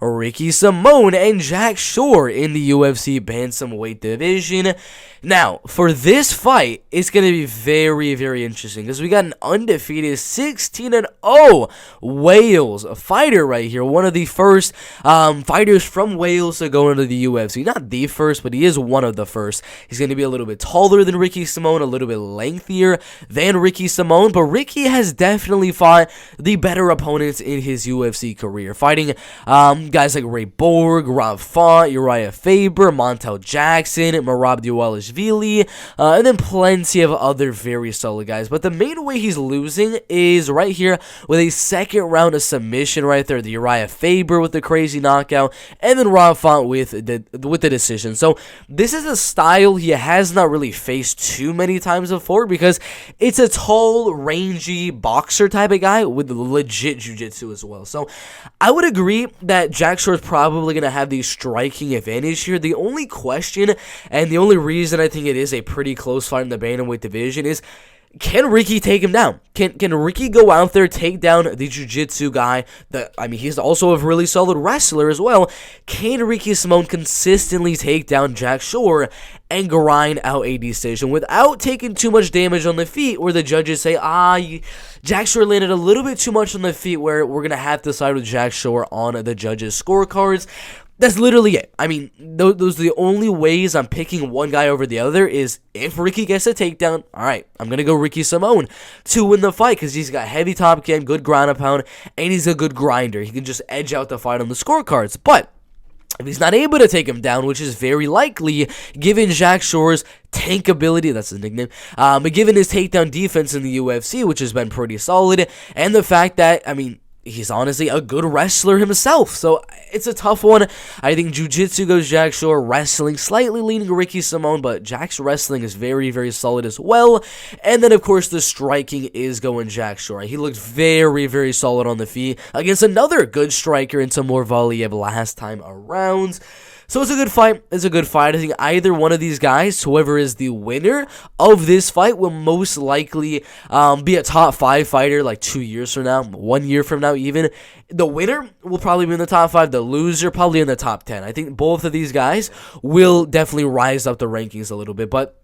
Ricky Simone and Jack Shore in the UFC Bantamweight division. Now, for this fight, it's going to be very, very interesting because we got an undefeated 16-0 Wales fighter right here. One of the first fighters from Wales to go into the UFC. Not the first, but he is one of the first. He's going to be a little bit taller than Ricky Simone, a little bit lengthier than Ricky Simone, but Ricky has definitely fought the better opponents in his UFC career, fighting guys like Ray Borg, Rob Font, Uriah Faber, Montel Jackson, Merab Dvalishvili, and then plenty of other very solid guys. But the main way he's losing is right here with a second round of submission right there. The Uriah Faber with the crazy knockout, and then Rob Font with the decision. So this is a style he has not really faced too many times before because it's a tall, rangy boxer type of guy with legit jiu-jitsu as well. So I would agree that Jack Shore is probably going to have the striking advantage here. The only question and the only reason I think it is a pretty close fight in the bantamweight division is, can Ricky take him down? Can Ricky go out there, take down the jiu-jitsu guy? He's also a really solid wrestler as well. Can Ricky Simone consistently take down Jack Shore and grind out a decision without taking too much damage on the feet where the judges say, Jack Shore landed a little bit too much on the feet where we're going to have to side with Jack Shore on the judges' scorecards? That's literally it. I mean, those are the only ways I'm picking one guy over the other is if Ricky gets a takedown, all right, I'm going to go Ricky Simone to win the fight because he's got heavy top game, good ground and pound, and he's a good grinder. He can just edge out the fight on the scorecards. But if he's not able to take him down, which is very likely, given Jack Shore's tank ability, that's his nickname, but given his takedown defense in the UFC, which has been pretty solid, and the fact that, he's honestly a good wrestler himself, so it's a tough one. I think jiu-jitsu goes Jack Shore, wrestling slightly leaning Ricky Simone, but Jack's wrestling is very, very solid as well. And then, of course, the striking is going Jack Shore. He looked very, very solid on the feet against another good striker in Timur Valiev last time around. So it's a good fight. It's a good fight. I think either one of these guys, whoever is the winner of this fight, will most likely be a top 5 fighter like 2 years from now, 1 year from now even. The winner will probably be in the top 5. The loser probably in the top 10. I think both of these guys will definitely rise up the rankings a little bit, but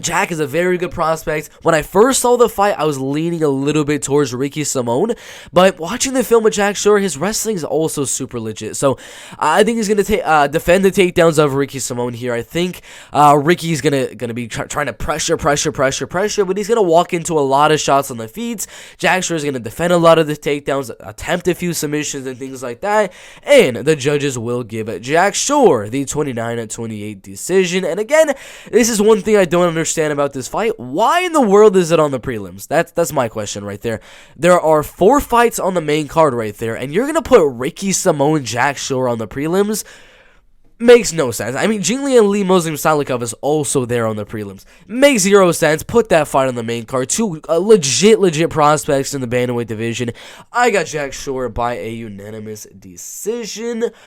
Jack is a very good prospect. When I first saw the fight, I was leaning a little bit towards Ricky Simone, but watching the film with Jack Shore, his wrestling is also super legit. So I think he's going to defend the takedowns of Ricky Simone here. I think Ricky's going to be trying to pressure, but he's going to walk into a lot of shots on the feet. Jack Shore is going to defend a lot of the takedowns, attempt a few submissions and things like that, and the judges will give Jack Shore the 29-28 decision. And again, this is one thing I don't understand about this fight. Why in the world is it on the prelims? That's my question right there. There are 4 fights on the main card right there, and you're gonna put Ricky Simone, Jack Shore on the prelims? Makes no sense. Jinglian Lee Muslim Salikov is also there on the prelims. Makes 0 sense. Put that fight on the main card. 2 legit prospects in the bantamweight division. I got Jack Shore by a unanimous decision.